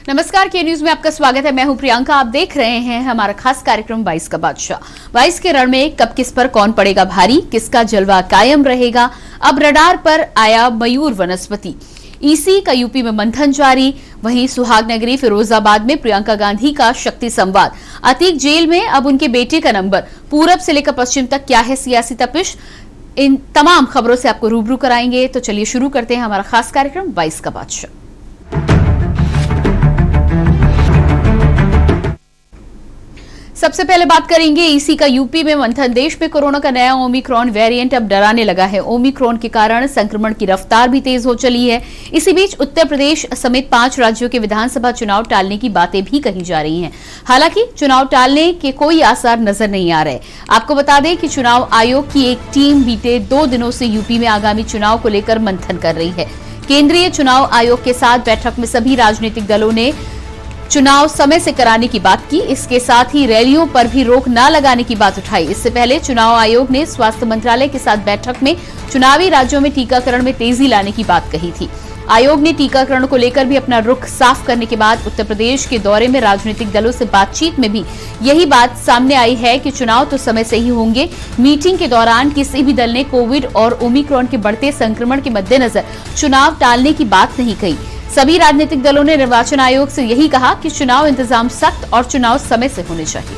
नमस्कार, के न्यूज में आपका स्वागत है। मैं हूं प्रियंका। आप देख रहे हैं हमारा खास कार्यक्रम 22 का बादशाह। 22 के रण में कब किस पर कौन पड़ेगा भारी, किसका जलवा कायम रहेगा। अब रडार पर आया मयूर वनस्पति। ईसी का यूपी में मंथन जारी। वहीं सुहागनगरी फिरोजाबाद में प्रियंका गांधी का शक्ति संवाद। अतीक जेल में अब उनके बेटे का नंबर। पूरब से लेकर पश्चिम तक क्या है सियासी तपिश, इन तमाम खबरों से आपको रूबरू कराएंगे। तो चलिए शुरू करते हैं हमारा खास कार्यक्रम 22 का बादशाह। सबसे पहले बात करेंगे ईसी का यूपी में मंथन। देश में कोरोना का नया ओमिक्रॉन वेरिएंट अब डराने लगा है। ओमिक्रॉन के कारण संक्रमण की रफ्तार भी तेज हो चली है। इसी बीच उत्तर प्रदेश समेत 5 राज्यों के विधानसभा चुनाव टालने की बातें भी कही जा रही हैं। हालांकि चुनाव टालने के कोई आसार नजर नहीं आ रहे। आपको बता दें कि चुनाव आयोग की एक टीम बीते 2 दिनों से यूपी में आगामी चुनाव को लेकर मंथन कर रही है। केंद्रीय चुनाव आयोग के साथ बैठक में सभी राजनीतिक दलों ने चुनाव समय से कराने की बात की। इसके साथ ही रैलियों पर भी रोक न लगाने की बात उठाई। इससे पहले चुनाव आयोग ने स्वास्थ्य मंत्रालय के साथ बैठक में चुनावी राज्यों में टीकाकरण में तेजी लाने की बात कही थी। आयोग ने टीकाकरण को लेकर भी अपना रुख साफ करने के बाद उत्तर प्रदेश के दौरे में राजनीतिक दलों से बातचीत में भी यही बात सामने आई है कि चुनाव तो समय से ही होंगे। मीटिंग के दौरान किसी भी दल ने कोविड और ओमिक्रॉन के बढ़ते संक्रमण के मद्देनजर चुनाव टालने की बात नहीं कही। सभी राजनीतिक दलों ने निर्वाचन आयोग से यही कहा कि चुनाव इंतजाम सख्त और चुनाव समय से होने चाहिए।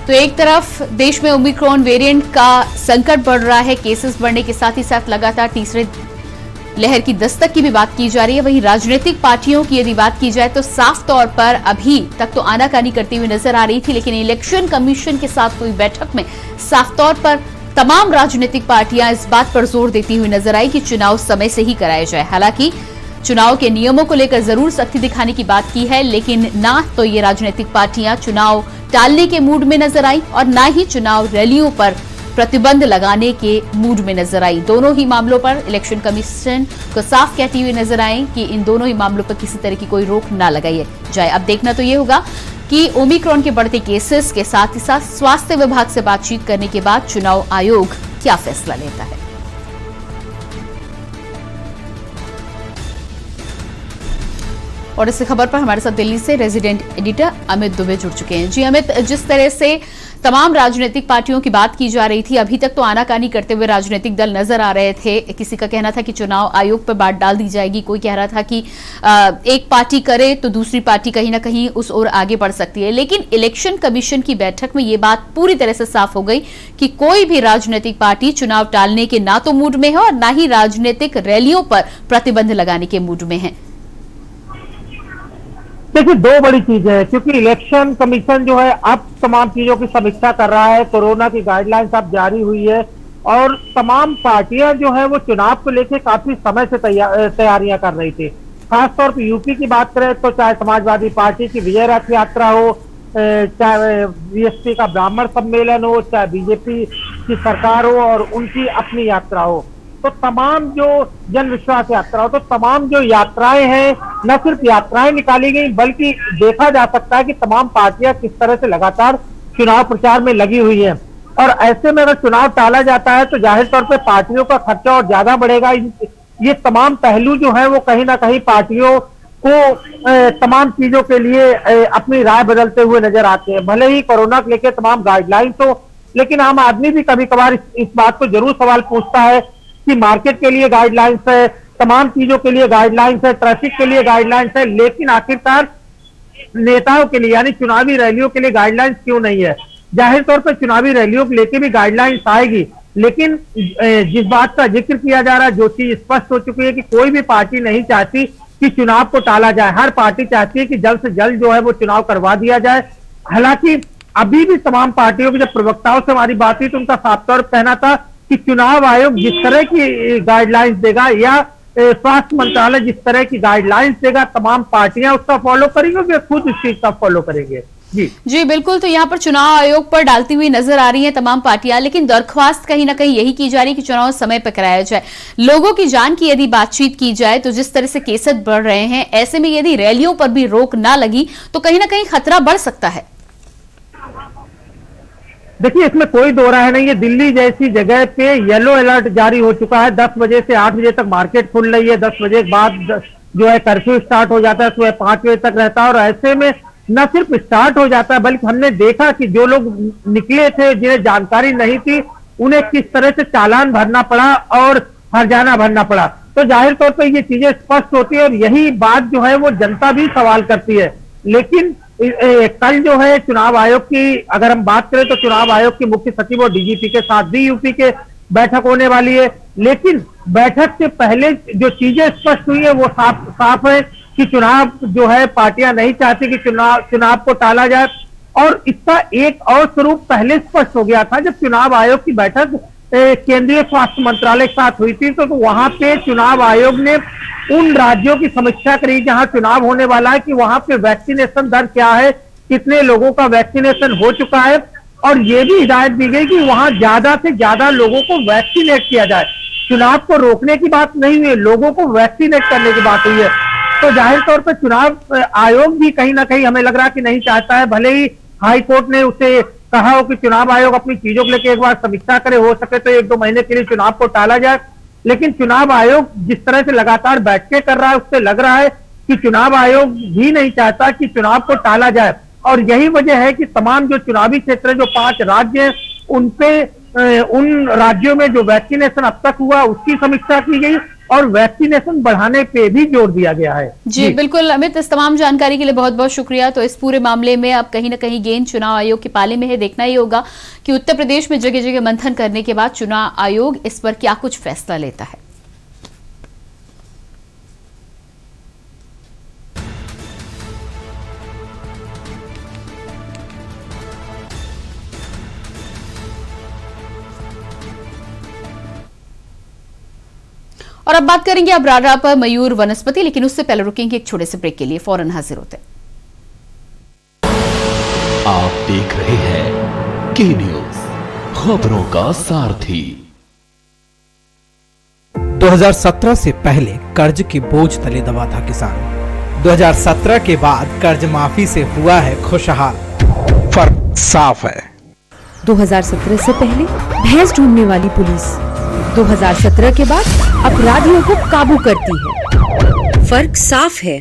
तो एक तरफ देश में ओमिक्रॉन वेरिएंट का संकट बढ़ रहा है। केसेस बढ़ने के साथ ही साथ लगातार तीसरे लहर की दस्तक की भी बात की जा रही है। वहीं राजनीतिक पार्टियों की यदि बात की जाए तो साफ तौर पर अभी तक तो आनाकानी करती हुई नजर आ रही थी, लेकिन इलेक्शन कमीशन के साथ हुई बैठक में साफ तौर पर तमाम राजनीतिक पार्टियां इस बात पर जोर देती हुई नजर आई कि चुनाव समय से ही कराया जाए। हालांकि चुनाव के नियमों को लेकर जरूर सख्ती दिखाने की बात की है, लेकिन ना तो ये राजनीतिक पार्टियां चुनाव टालने के मूड में नजर आई और ना ही चुनाव रैलियों पर प्रतिबंध लगाने के मूड में नजर आई। दोनों ही मामलों पर इलेक्शन कमीशन को साफ कहती हुई नजर आई कि इन दोनों ही मामलों पर किसी तरह की कोई रोक ना लगाई जाए। अब देखना तो ये होगा कि ओमिक्रॉन के बढ़ते केसेस के साथ ही साथ स्वास्थ्य विभाग से बातचीत करने के बाद चुनाव आयोग क्या फैसला लेता है। और इस खबर पर हमारे साथ दिल्ली से रेजिडेंट एडिटर अमित दुबे जुड़ चुके हैं। जी अमित, जिस तरह से तमाम राजनीतिक पार्टियों की बात की जा रही थी, अभी तक तो आनाकानी करते हुए राजनीतिक दल नजर आ रहे थे। किसी का कहना था कि चुनाव आयोग पर बात डाल दी जाएगी, कोई कह रहा था कि एक पार्टी करे तो दूसरी पार्टी कहीं ना कहीं उस ओर आगे बढ़ सकती है। लेकिन इलेक्शन कमीशन की बैठक में ये बात पूरी तरह से साफ हो गई कि कोई भी राजनीतिक पार्टी चुनाव टालने के ना तो मूड में है और ना ही राजनीतिक रैलियों पर प्रतिबंध लगाने के मूड में है। देखिए, 2 बड़ी चीजें हैं, क्योंकि इलेक्शन कमीशन जो है अब तमाम चीजों की समीक्षा कर रहा है। कोरोना की गाइडलाइंस अब जारी हुई है और तमाम पार्टियां जो है वो चुनाव को लेकर काफी समय से तैयारियां कर रही थी। खासतौर पर यूपी की बात करें तो चाहे समाजवादी पार्टी की विजय रथ यात्रा हो, चाहे बीएसपी का ब्राह्मण सम्मेलन हो, चाहे बीजेपी की सरकार हो और उनकी अपनी यात्रा हो, तो तमाम जो जन विश्वास यात्रा हो, तो तमाम जो यात्राएं हैं, न सिर्फ यात्राएं निकाली गई बल्कि देखा जा सकता है कि तमाम पार्टियां किस तरह से लगातार चुनाव प्रचार में लगी हुई हैं। और ऐसे में अगर चुनाव टाला जाता है तो जाहिर तौर पे पार्टियों का खर्चा और ज्यादा बढ़ेगा। ये तमाम पहलू जो है वो कहीं ना कहीं पार्टियों को तमाम चीजों के लिए अपनी राय बदलते हुए नजर आते हैं। भले ही कोरोना को लेकर तमाम गाइडलाइंस हो, लेकिन आम आदमी भी कभी कभार इस बात को जरूर सवाल पूछता है कि मार्केट के लिए गाइडलाइंस है, तमाम चीजों के लिए गाइडलाइंस है, ट्रैफिक के लिए गाइडलाइंस है, लेकिन आखिरकार नेताओं के लिए यानी चुनावी रैलियों के लिए गाइडलाइंस क्यों नहीं है। जाहिर तौर पर चुनावी रैलियों को लेकर भी गाइडलाइंस आएगी, लेकिन जिस बात का जिक्र किया जा रहा है, जो चीज स्पष्ट हो चुकी है कि कोई भी पार्टी नहीं चाहती कि चुनाव को टाला जाए। हर पार्टी चाहती है कि जल्द से जल्द जो है वो चुनाव करवा दिया जाए। हालांकि अभी भी तमाम पार्टियों के जब प्रवक्ताओं से हमारी बात हुई तो उनका साफ तौर पर कहना था कि चुनाव आयोग जिस तरह की गाइडलाइंस देगा या स्वास्थ्य मंत्रालय जिस तरह की गाइडलाइंस देगा, तमाम पार्टियां उसका फॉलो करेंगे, वे खुद इस चीज का फॉलो करेंगे। जी बिल्कुल। तो यहाँ पर चुनाव आयोग पर डालती हुई नजर आ रही है तमाम पार्टियां, लेकिन दरख्वास्त कहीं ना कहीं यही की जा रही है कि चुनाव समय पर कराया जाए। लोगों की जान की यदि बातचीत की जाए तो जिस तरह से केसेस बढ़ रहे हैं, ऐसे में यदि रैलियों पर भी रोक ना लगी तो कहीं ना कहीं खतरा बढ़ सकता है। देखिए, इसमें कोई दो राय नहीं है। दिल्ली जैसी जगह पे येलो अलर्ट जारी हो चुका है। 10 बजे से 8 बजे तक मार्केट खुल रही है। 10 बजे के बाद जो है कर्फ्यू स्टार्ट हो जाता है, सुबह 5 बजे तक रहता है। और ऐसे में न सिर्फ स्टार्ट हो जाता है, बल्कि हमने देखा कि जो लोग निकले थे, जिन्हें जानकारी नहीं थी, उन्हें किस तरह से चालान भरना पड़ा और हर्जाना भरना पड़ा। तो जाहिर तौर पर ये चीजें स्पष्ट होती है और यही बात जो है वो जनता भी सवाल करती है। लेकिन कल जो है चुनाव आयोग की अगर हम बात करें तो चुनाव आयोग के मुख्य सचिव और डीजीपी के साथ भी यूपी के बैठक होने वाली है। लेकिन बैठक से पहले जो चीजें स्पष्ट हुई है वो साफ है कि चुनाव जो है पार्टियां नहीं चाहती कि चुनाव को टाला जाए। और इसका एक और स्वरूप पहले स्पष्ट हो गया था जब चुनाव आयोग की बैठक केंद्रीय स्वास्थ्य मंत्रालय के साथ हुई थी। तो वहां पे चुनाव आयोग ने उन राज्यों की समीक्षा करी जहां चुनाव होने वाला है कि वहां पे वैक्सीनेशन दर क्या है, कितने लोगों का वैक्सीनेशन हो चुका है। और ये भी हिदायत दी गई कि वहां ज्यादा से ज्यादा लोगों को वैक्सीनेट किया जाए। चुनाव को रोकने की बात नहीं हुई, लोगों को वैक्सीनेट करने की बात हुई है। तो जाहिर तौर पर चुनाव आयोग भी कहीं ना कहीं हमें लग रहा कि नहीं चाहता है, भले ही हाई कोर्ट ने उसे कहा हो कि चुनाव आयोग अपनी चीजों को लेकर एक बार समीक्षा करे, हो सके तो 1-2 महीने के लिए चुनाव को टाला जाए। लेकिन चुनाव आयोग जिस तरह से लगातार बैठकें कर रहा है, उससे लग रहा है कि चुनाव आयोग भी नहीं चाहता कि चुनाव को टाला जाए। और यही वजह है कि तमाम जो चुनावी क्षेत्र जो 5 राज्य हैं, उन राज्यों में जो वैक्सीनेशन अब तक हुआ उसकी समीक्षा की गई और वैक्सीनेशन बढ़ाने पे भी जोर दिया गया है। जी बिल्कुल अमित, इस तमाम जानकारी के लिए बहुत बहुत शुक्रिया। तो इस पूरे मामले में अब कहीं ना कहीं गेंद चुनाव आयोग के पाले में है। देखना ही होगा कि उत्तर प्रदेश में जगह जगह मंथन करने के बाद चुनाव आयोग इस पर क्या कुछ फैसला लेता है। और अब बात करेंगे अब राडा पर मयूर वनस्पति, लेकिन उससे पहले रुकेंगे एक छोटे से ब्रेक के लिए। फौरन हाजिर होते हैं। आप देख रहे हैं के न्यूज, खबरों का सारथी। 2017 से पहले कर्ज के बोझ तले दबा था किसान। 2017 के बाद कर्ज माफी से हुआ है खुशहाल। फर्क साफ है। 2017 से पहले भैंस ढूंढने वाली पुलिस 2017 के बाद अपराधियों को काबू करती है। फर्क साफ है।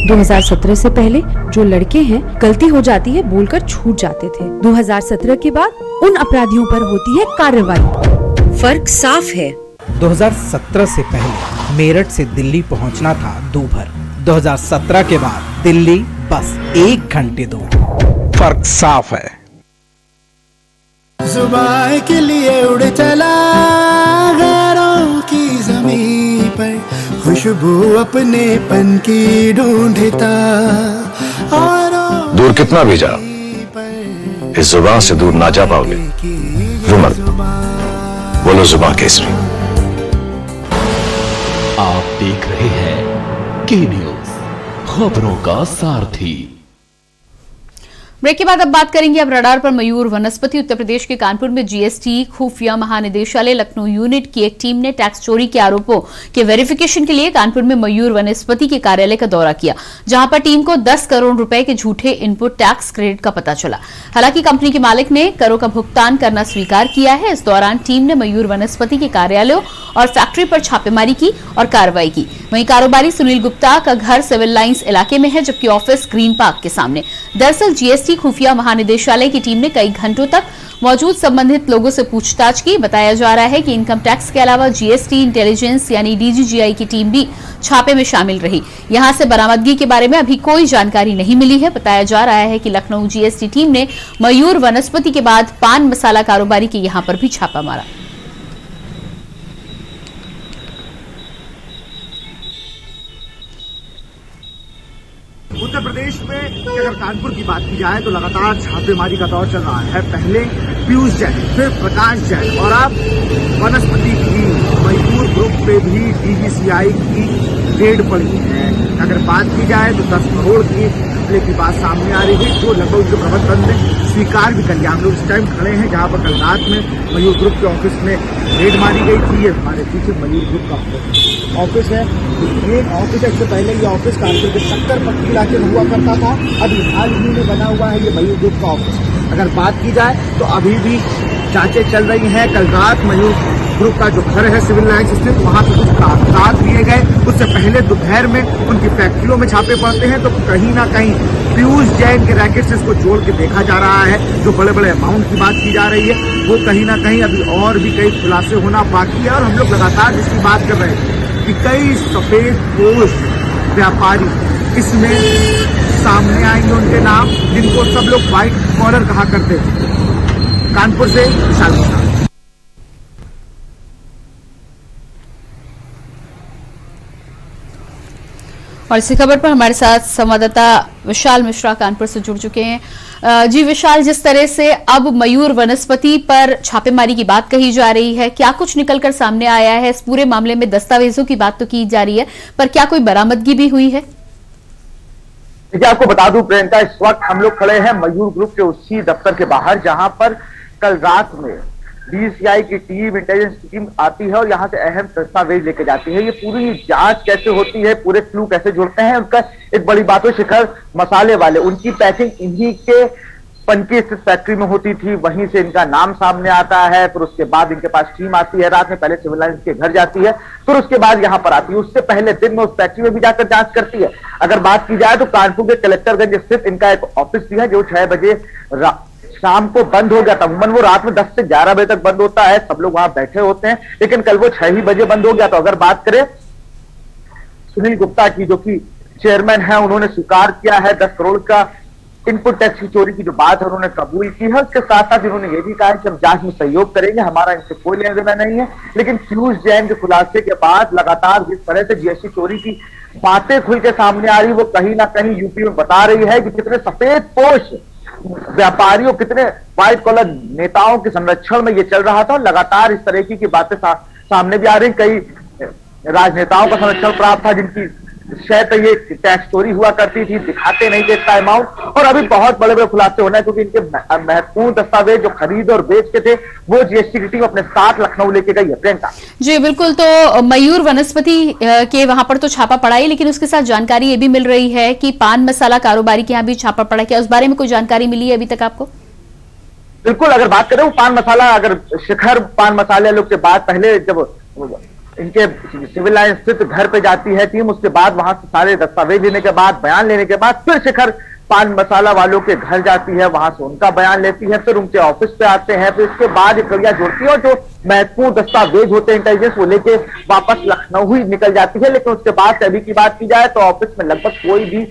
2017 से पहले जो लड़के हैं गलती हो जाती है बोलकर छूट जाते थे। 2017 के बाद उन अपराधियों पर होती है कार्रवाई। फर्क साफ है। 2017 से पहले मेरठ से दिल्ली पहुंचना था दूभर। 2017 के बाद दिल्ली बस 1 घंटे दूर। फर्क साफ है। जुबान के लिए उड़ चला गैरों की ज़मीं पर, खुशबू अपने पन की ढूंढता। और दूर कितना भी जाओ, इस जुबान से दूर ना जा पाओगे। रुमल, बोलो जुबान केसरी। आप देख रहे हैं के न्यूज, खबरों का सारथी। ब्रेक के बाद अब बात करेंगे अब रडार पर मयूर वनस्पति। उत्तर प्रदेश के कानपुर में जीएसटी खुफिया महानिदेशालय लखनऊ यूनिट की एक टीम ने टैक्स चोरी के आरोपों के वेरिफिकेशन के लिए कानपुर में मयूर वनस्पति के कार्यालय का दौरा किया, जहां पर टीम को 10 करोड़ रुपए के झूठे इनपुट टैक्स क्रेडिट का पता चला। हालांकि कंपनी के मालिक ने करों का भुगतान करना स्वीकार किया है। इस दौरान टीम ने मयूर वनस्पति के कार्यालयों और फैक्ट्री पर छापेमारी की और कार्रवाई की। वहीं कारोबारी सुनील गुप्ता का घर सिविल लाइंस इलाके में है, जबकि ऑफिस ग्रीन पार्क के सामने। दरअसल जीएसटी खुफिया महानिदेशालय की टीम ने कई घंटों तक मौजूद संबंधित लोगों से पूछताछ की। बताया जा रहा है कि इनकम टैक्स के अलावा जीएसटी इंटेलिजेंस यानी डीजीजीआई की टीम भी छापे में शामिल रही। यहां से बरामदगी के बारे में अभी कोई जानकारी नहीं मिली है। बताया जा रहा है कि लखनऊ जीएसटी टीम ने मयूर वनस्पति के बाद पान मसाला कारोबारी के यहां पर भी छापा मारा। उत्तर प्रदेश में अगर कानपुर की बात की जाए तो लगातार छापेमारी का दौर चल रहा है। पहले पीयूष जैन, फिर प्रकाश जैन और अब वनस्पति की मयूर ग्रुप पे भी डीजीसीआई की रेड पड़ी है। अगर बात की जाए तो 10 करोड़ की घपले की बात सामने आ रही है, जो लगभग उनके प्रबंधन ने स्वीकार भी कर लिया। हम लोग इस टाइम खड़े हैं जहां पर कल रात में मयूर ग्रुप के ऑफिस में रेड मारी गई थी। ये हमारे पीछे मयूर ग्रुप का ऑफिस है, ये ऑफिस है। इससे पहले ये ऑफिस कानपुर के 70 पट्टी इलाके में हुआ करता था, अभी हाल ही में बना हुआ है ये मयूर ग्रुप का ऑफिस। अगर बात की जाए तो अभी भी जांचें चल रही हैं। कल रात मयूर ग्रुप का जो घर है सिविल लाइन्स स्थित, वहां से कुछ कागजात लिए गए। उससे पहले दोपहर में उनकी फैक्ट्रियों में छापे पड़ते हैं, तो कहीं ना कहीं पीयूष जैन के रैकेट से इसको जोड़ के देखा जा रहा है। जो बड़े बड़े अमाउंट की बात की जा रही है, वो कहीं ना कहीं अभी और भी कई खुलासे होना बाकी है। और हम लोग लगातार इसकी बात कर रहे हैं कि कई सफेद पोश व्यापारी इसमें सामने आएंगे, उनके नाम जिनको सब लोग व्हाइट कॉलर कहा करते थे। कानपुर से विशाल मिश्रा। और इसी खबर पर हमारे साथ संवाददाता विशाल मिश्रा कानपुर से जुड़ चुके हैं। जी विशाल, जिस तरह से अब मयूर वनस्पति पर छापेमारी की बात कही जा रही है, क्या कुछ निकलकर सामने आया है? इस पूरे मामले में दस्तावेजों की बात तो की जा रही है, पर क्या कोई बरामदगी भी हुई है? देखिए, आपको बता दूं प्रियंका, इस वक्त हम लोग खड़े हैं मयूर ग्रुप के उसी दफ्तर के बाहर, जहां पर कल रात में DCI की टीम, इंटेलिजेंस की टीम आती है और यहाँ से अहम दस्तावेज लेके जाती है। ये पूरी जांच कैसे होती है, पूरे क्लू कैसे जुड़ते हैं, उनका एक बड़ी बात है। शिखर मसाले वाले, उनकी पैकिंग इन्हीं के पनकी स्थित फैक्ट्री में होती थी, वहीं से इनका नाम सामने आता है। फिर उसके बाद इनके पास टीम आती है, रात में पहले सिविल लाइन्स के घर जाती है, फिर उसके बाद यहाँ पर आती है। उससे पहले दिन में उस फैक्ट्री में भी जाकर जांच करती है। अगर बात की जाए तो कानपुर के कलेक्टरगंज स्थित इनका एक ऑफिस भी है, जो 6 बजे शाम को बंद हो गया था। अमूमन वो रात में 10 से 11 बजे तक बंद होता है, सब लोग वहां बैठे होते हैं, लेकिन कल वो 6 ही बजे बंद हो गया। तो अगर बात करें सुनील गुप्ता की, जो कि चेयरमैन है, उन्होंने स्वीकार किया है 10 करोड़ का इनपुट टैक्स की चोरी की जो बात है उन्होंने कबूल की है। उसके साथ साथ इन्होंने ये भी कहा कि हम जांच में सहयोग करेंगे, हमारा इनसे कोई लेना देना नहीं है। लेकिन पीयूष जैन के खुलासे के बाद लगातार जिस तरह से GST चोरी की बातें खुल के सामने आ रही, वो कहीं ना कहीं यूपी में बता रही है कि कितने सफेद पोश व्यापारियों, कितने व्हाइट कॉलर नेताओं के संरक्षण में ये चल रहा था। लगातार इस तरह की बातें सामने भी आ रही। कई राजनेताओं का संरक्षण प्राप्त था, जिनकी शायद ये टैक्स चोरी हुआ करती थी, दिखाते नहीं थे इसका अमाउंट। और अभी बहुत बड़े बड़े खुलासे होना है, क्योंकि इनके महत्वपूर्ण दस्तावेज जो खरीद और बेच के थे, वो GST की टीम अपने साथ लखनऊ लेके गई है। प्रियंका जी बिल्कुल, तो मयूर वनस्पति के वहां पर तो छापा पड़ा ही, लेकिन उसके साथ जानकारी ये भी मिल रही है कि पान मसाला कारोबारी के यहाँ भी छापा पड़ा। क्या उस बारे में कोई जानकारी मिली है अभी तक आपको? बिल्कुल, अगर बात करें वो पान मसाला, अगर शिखर पान मसाले लोग के बाद पहले जब इनके सिविल लाइन स्थित घर पे जाती है टीम, उसके बाद वहां से सारे दस्तावेज लेने के बाद, बयान लेने के बाद, फिर शिखर पान मसाला वालों के घर जाती है, वहां से उनका बयान लेती है, फिर उनके ऑफिस पे आते हैं, फिर इसके बाद एक कड़िया जोड़ती है और जो महत्वपूर्ण दस्तावेज होते हैं इंटेलिजेंस, वो लेके वापस लखनऊ ही निकल जाती है। लेकिन उसके बाद अभी की बात की जाए तो ऑफिस में लगभग कोई भी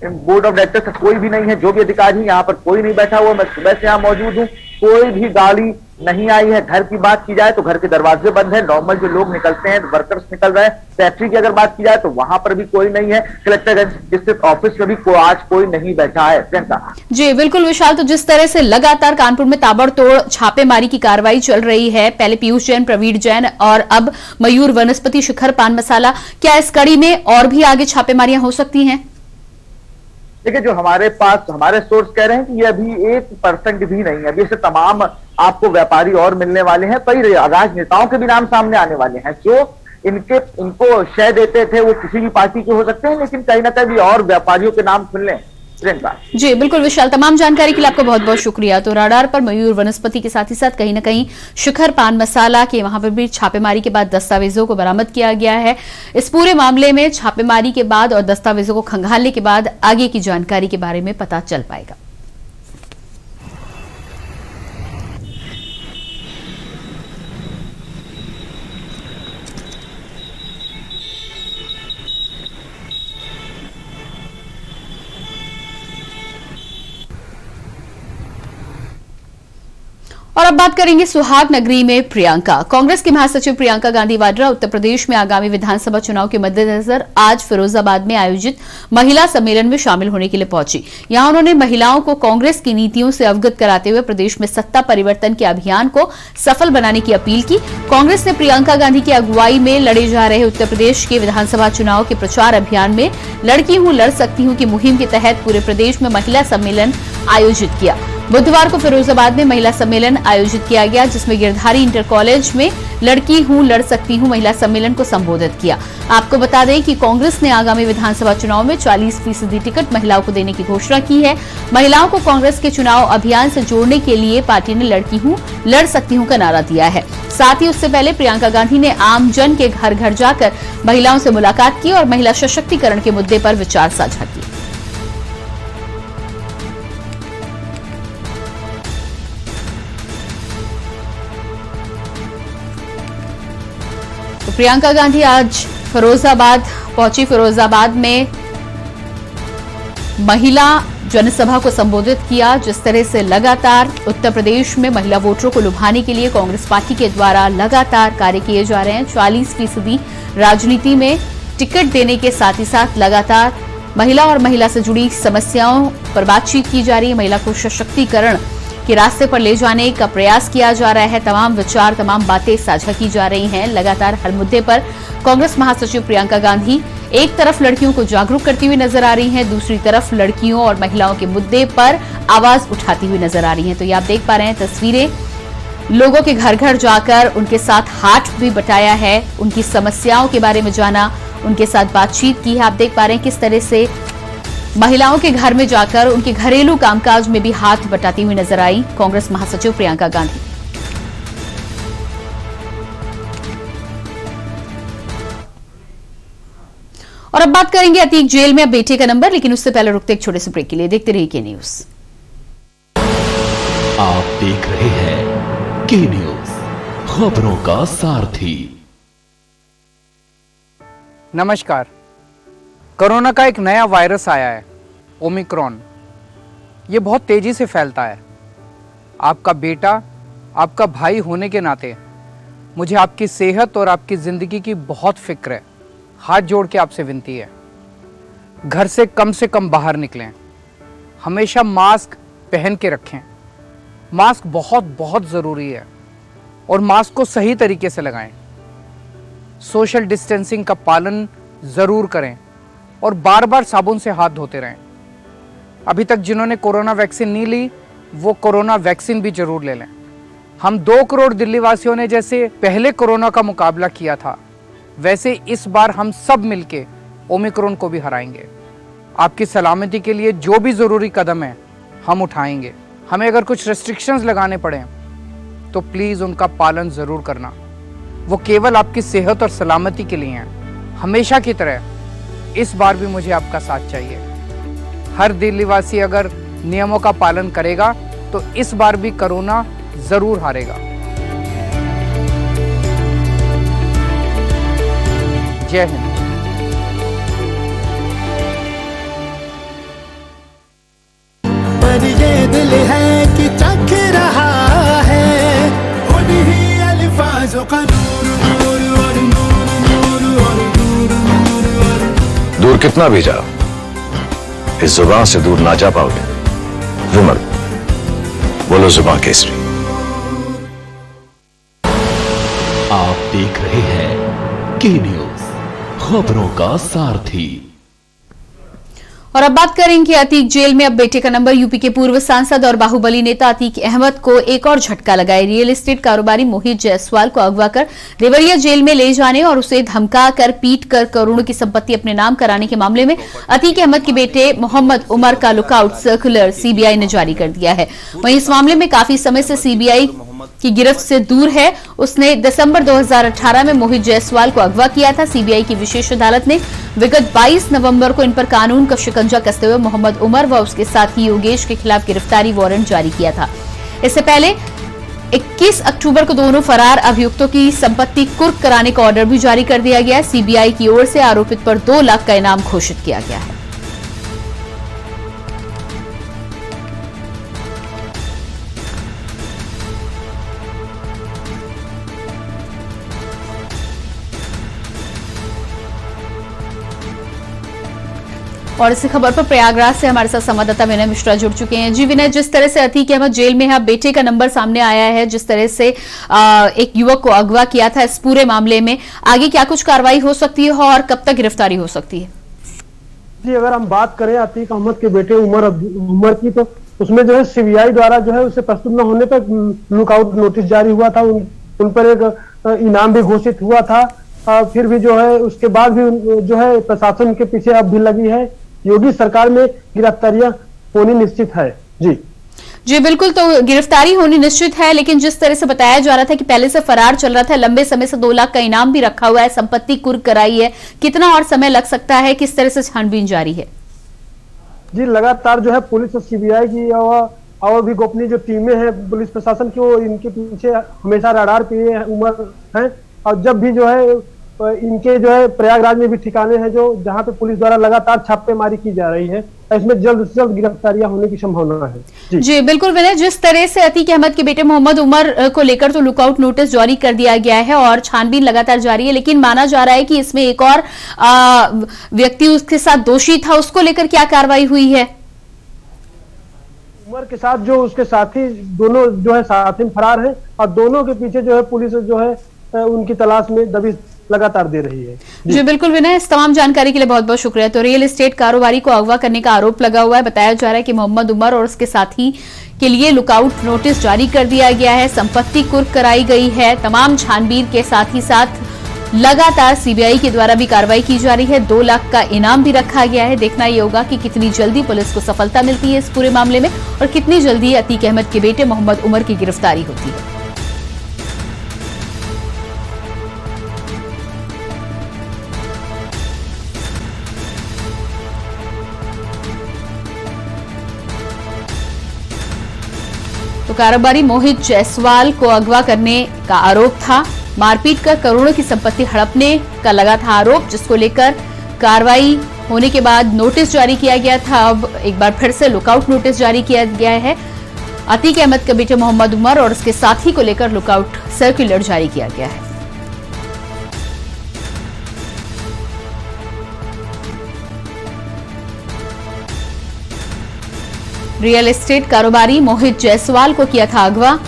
बोर्ड ऑफ डायरेक्टर्स कोई भी नहीं है, जो भी अधिकारी यहाँ पर कोई नहीं बैठा हुआ। मैं सुबह से यहाँ मौजूद हूँ, कोई भी गाड़ी नहीं आई है। घर की बात की जाए तो घर के दरवाजे बंद है, नॉर्मल जो लोग निकलते हैं, वर्कर्स निकल रहे हैं। फैक्ट्री की अगर बात की जाए तो वहां पर भी कोई नहीं है। कलेक्टरगंज स्थित ऑफिस में भी आज कोई नहीं बैठा है। प्रियंका जी बिल्कुल विशाल, तो जिस तरह से लगातार कानपुर में ताबड़तोड़ छापेमारी की कार्रवाई चल रही है, पहले पीयूष जैन, प्रवीण जैन और अब मयूर वनस्पति, शिखर पान मसाला, क्या इस कड़ी में और भी आगे छापेमारियां हो सकती हैं? देखिए, जो हमारे पास हमारे सोर्स कह रहे हैं कि ये अभी 1% भी नहीं है। अभी से तमाम आपको व्यापारी और मिलने वाले हैं, कई राजनेताओं के भी नाम सामने आने वाले हैं जो इनको शय देते थे, वो किसी भी पार्टी के हो सकते हैं, लेकिन कहीं ना कहीं और व्यापारियों के नाम खुलने। जी बिल्कुल विशाल, तमाम जानकारी के लिए आपका बहुत बहुत शुक्रिया। तो राडार पर मयूर वनस्पति के साथ ही साथ कहीं ना कहीं शिखर पान मसाला के वहां पर भी छापेमारी के बाद दस्तावेजों को बरामद किया गया है। इस पूरे मामले में छापेमारी के बाद और दस्तावेजों को खंगालने के बाद आगे की जानकारी के बारे में पता चल पाएगा। और अब बात करेंगे सुहाग नगरी में प्रियंका। कांग्रेस की महासचिव प्रियंका गांधी वाड्रा उत्तर प्रदेश में आगामी विधानसभा चुनाव के मद्देनजर आज फिरोजाबाद में आयोजित महिला सम्मेलन में शामिल होने के लिए पहुंची। यहां उन्होंने महिलाओं को कांग्रेस की नीतियों से अवगत कराते हुए प्रदेश में सत्ता परिवर्तन के अभियान को सफल बनाने की अपील की। कांग्रेस ने प्रियंका गांधी की अगुवाई में लड़े जा रहे उत्तर प्रदेश के विधानसभा चुनाव के प्रचार अभियान में लड़की हूं लड़ सकती हूं की मुहिम के तहत पूरे प्रदेश में महिला सम्मेलन आयोजित किया। बुधवार को फिरोजाबाद में महिला सम्मेलन आयोजित किया गया, जिसमें गिरधारी इंटर कॉलेज में लड़की हूं लड़ सकती हूं महिला सम्मेलन को संबोधित किया। आपको बता दें कि कांग्रेस ने आगामी विधानसभा चुनाव में 40% टिकट महिलाओं को देने की घोषणा की है। महिलाओं को कांग्रेस के चुनाव अभियान से जोड़ने के लिए पार्टी ने लड़की हूं लड़ सकती हूं का नारा दिया है। साथ ही उससे पहले प्रियंका गांधी ने आम जन के घर घर जाकर महिलाओं से मुलाकात की और महिला सशक्तिकरण के मुद्दे पर विचार साझा किए। प्रियंका गांधी आज फिरोजाबाद पहुंची। फिरोजाबाद में महिला जनसभा को संबोधित किया। जिस तरह से लगातार उत्तर प्रदेश में महिला वोटरों को लुभाने के लिए कांग्रेस पार्टी के द्वारा लगातार कार्य किए जा रहे हैं। 40% राजनीति में टिकट देने के साथ ही साथ लगातार महिला और महिला से जुड़ी समस्याओं पर बातचीत की जा रही है। महिला को सशक्तिकरण के रास्ते पर ले जाने का प्रयास किया जा रहा है। तमाम विचार, तमाम बातें साझा की जा रही हैं। लगातार हर मुद्दे पर कांग्रेस महासचिव प्रियंका गांधी एक तरफ लड़कियों को जागरूक करती हुई नजर आ रही हैं, दूसरी तरफ लड़कियों और महिलाओं के मुद्दे पर आवाज उठाती हुई नजर आ रही हैं। तो ये आप देख पा रहे हैं तस्वीरें, लोगों के घर घर जाकर उनके साथ हाथ भी बटाया है, उनकी समस्याओं के बारे में जाना, उनके साथ बातचीत की है। आप देख पा रहे हैं किस तरह से महिलाओं के घर में जाकर उनके घरेलू कामकाज में भी हाथ बटाती हुई नजर आई कांग्रेस महासचिव प्रियंका गांधी। और अब बात करेंगे अतीक जेल में अब बेटे का नंबर, लेकिन उससे पहले रुकते एक छोटे से ब्रेक के लिए। देखते रहिए के न्यूज। आप देख रहे हैं के न्यूज, खबरों का सारथी। नमस्कार। कोरोना का एक नया वायरस आया है, ओमिक्रॉन। ये बहुत तेजी से फैलता है। आपका बेटा, आपका भाई होने के नाते मुझे आपकी सेहत और आपकी ज़िंदगी की बहुत फिक्र है। हाथ जोड़ के आपसे विनती है, घर से कम बाहर निकलें। हमेशा मास्क पहन के रखें। मास्क बहुत बहुत ज़रूरी है और मास्क को सही तरीके से लगाएं। सोशल डिस्टेंसिंग का पालन ज़रूर करें और बार बार साबुन से हाथ धोते रहें। अभी तक जिन्होंने कोरोना वैक्सीन नहीं ली, वो कोरोना वैक्सीन भी जरूर ले लें। हम 2 करोड़ दिल्ली वासियों ने जैसे पहले कोरोना का मुकाबला किया था, वैसे इस बार हम सब मिलके ओमिक्रॉन को भी हराएंगे। आपकी सलामती के लिए जो भी ज़रूरी कदम है हम उठाएंगे। हमें अगर कुछ रेस्ट्रिक्शंस लगाने पड़े तो प्लीज़ उनका पालन ज़रूर करना। वो केवल आपकी सेहत और सलामती के लिए हैं। हमेशा की तरह इस बार भी मुझे आपका साथ चाहिए। हर दिल्लीवासी अगर नियमों का पालन करेगा तो इस बार भी कोरोना जरूर हारेगा। जय हिंद। पर ये दिल है कि चख रहा है उन्हीं अल्फाजों का दूर कितना भी जाओ, इस जुबान से दूर ना जा पाओगे। विमल, बोलो जुबान केसरी। आप देख रहे हैं के न्यूज, खबरों का सारथी। और अब बात करेंगे अतीक जेल में अब बेटे का नंबर। यूपी के पूर्व सांसद और बाहुबली नेता अतीक अहमद को एक और झटका लगा है। रियल एस्टेट कारोबारी मोहित जायसवाल को अगवा कर देवरिया जेल में ले जाने और उसे धमका कर पीट कर करोड़ों की संपत्ति अपने नाम कराने के मामले में अतीक अहमद के बेटे मोहम्मद उमर का लुकआउट सर्कुलर सीबीआई ने जारी कर दिया है। वहीं इस मामले में काफी समय से सीबीआई की गिरफ्त से दूर है। उसने दिसंबर 2018 में मोहित जायसवाल को अगवा किया था। सीबीआई की विशेष अदालत ने विगत 22 नवंबर को इन पर कानून का शिकंजा कसते हुए मोहम्मद उमर व उसके साथी योगेश के खिलाफ गिरफ्तारी वारंट जारी किया था। इससे पहले 21 अक्टूबर को दोनों फरार अभियुक्तों की संपत्ति कुर्क कराने का ऑर्डर भी जारी कर दिया गया है। सीबीआई की ओर से आरोपित पर 2 लाख का इनाम घोषित किया गया है। और इसी खबर पर प्रयागराज से हमारे साथ संवाददाता विनय मिश्रा जुड़ चुके हैं। जी विनय, जिस तरह से अतीक अहमद जेल में है, बेटे का नंबर सामने आया है, जिस तरह से एक युवक को अगवा किया था, इस पूरे मामले में आगे क्या कुछ कार्रवाई हो सकती है और कब तक गिरफ्तारी हो सकती है? जी, अगर हम बात करें अतीक अहमद के बेटे उमर की, तो उसमें जो है सीबीआई द्वारा जो है उसे प्रस्तुत न होने पर लुकआउट नोटिस जारी हुआ था। उन पर एक इनाम भी घोषित हुआ था। फिर भी जो है उसके बाद भी जो है प्रशासन के पीछे अब भी लगी है। योगी सरकार में गिरफ्तारियां होनी निश्चित है। जी बिल्कुल, तो गिरफ्तारी होनी निश्चित है, लेकिन जिस तरह से बताया जा रहा था कि पहले से फरार चल रहा था, लंबे समय से 2 लाख का इनाम भी रखा हुआ है, संपत्ति कुर्क कराई है, कितना और समय लग सकता है? किस तरह से छानबीन जारी है? जी, लगातार जो है पुलिस और सीबीआई की और भी गोपनीय जो टीमें हैं पुलिस प्रशासन की, वो इनके पीछे हमेशा रडार पे उमर है। और जब भी जो है इनके जो है प्रयागराज में भी ठिकाने हैं जो जहां पे पुलिस द्वारा लगातार छापेमारी की जा रही है, इसमें जल्द से जल्द गिरफ्तारियां होने की संभावना है। जी बिल्कुल विनय, जिस तरह से अतीक अहमद के बेटे मोहम्मद उमर को लेकर तो लुकआउट नोटिस जारी कर दिया गया है और छानबीन लगातार जारी है, लेकिन माना जा रहा है कि इसमें एक और व्यक्ति उसके साथ दोषी था, उसको लेकर क्या कार्रवाई हुई है? उमर के साथ जो उसके साथी दोनों जो है साथी फरार है और दोनों के पीछे जो है पुलिस जो है उनकी तलाश में दबिश लगातार दे रही है। जी बिल्कुल विनय, इस तमाम जानकारी के लिए बहुत बहुत शुक्रिया। तो रियल एस्टेट कारोबारी को अगवा करने का आरोप लगा हुआ है। बताया जा रहा है कि मोहम्मद उमर और उसके साथी के लिए लुकआउट नोटिस जारी कर दिया गया है, संपत्ति कुर्क कराई गई है। तमाम छानबीन के साथ ही साथ लगातार सीबीआई के द्वारा भी कार्रवाई की जा रही है। 2 लाख का इनाम भी रखा गया है। देखना ये होगा कि कितनी जल्दी पुलिस को सफलता मिलती है इस पूरे मामले में और कितनी जल्दी अतीक अहमद के बेटे मोहम्मद उमर की गिरफ्तारी होती है। तो कारोबारी मोहित जायसवाल को अगवा करने का आरोप था। मारपीट कर करोड़ों की संपत्ति हड़पने का लगा था आरोप, जिसको लेकर कार्रवाई होने के बाद नोटिस जारी किया गया था। अब एक बार फिर से लुकआउट नोटिस जारी किया गया है। अतीक अहमद के बेटे मोहम्मद उमर और उसके साथी को लेकर लुकआउट सर्कुलर जारी किया गया है। रियल एस्टेट कारोबारी मोहित जायसवाल को किया था अगवा।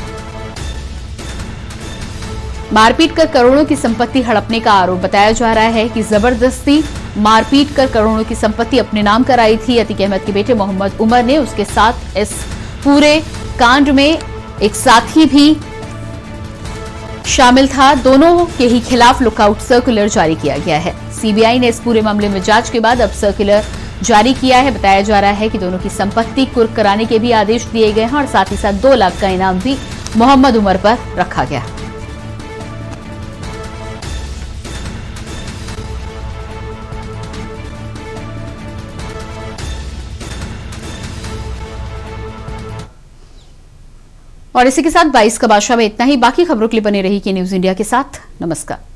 मारपीट कर करोड़ों की संपत्ति हड़पने का आरोप। बताया जा रहा है कि जबरदस्ती मारपीट कर करोड़ों की संपत्ति अपने नाम कराई थी अतीक अहमद के बेटे मोहम्मद उमर ने। उसके साथ इस पूरे कांड में एक साथी भी शामिल था। दोनों के ही खिलाफ लुकआउट सर्कुलर जारी किया गया है। सीबीआई ने इस पूरे मामले में जांच के बाद अब सर्कुलर जारी किया है। बताया जा रहा है कि दोनों की संपत्ति कुर्क कराने के भी आदेश दिए गए हैं और साथ ही साथ 2 लाख का इनाम भी मोहम्मद उमर पर रखा गया। और इसी के साथ 22 का बादशाह में इतना ही। बाकी खबरों के लिए बने रही के न्यूज इंडिया के साथ। नमस्कार।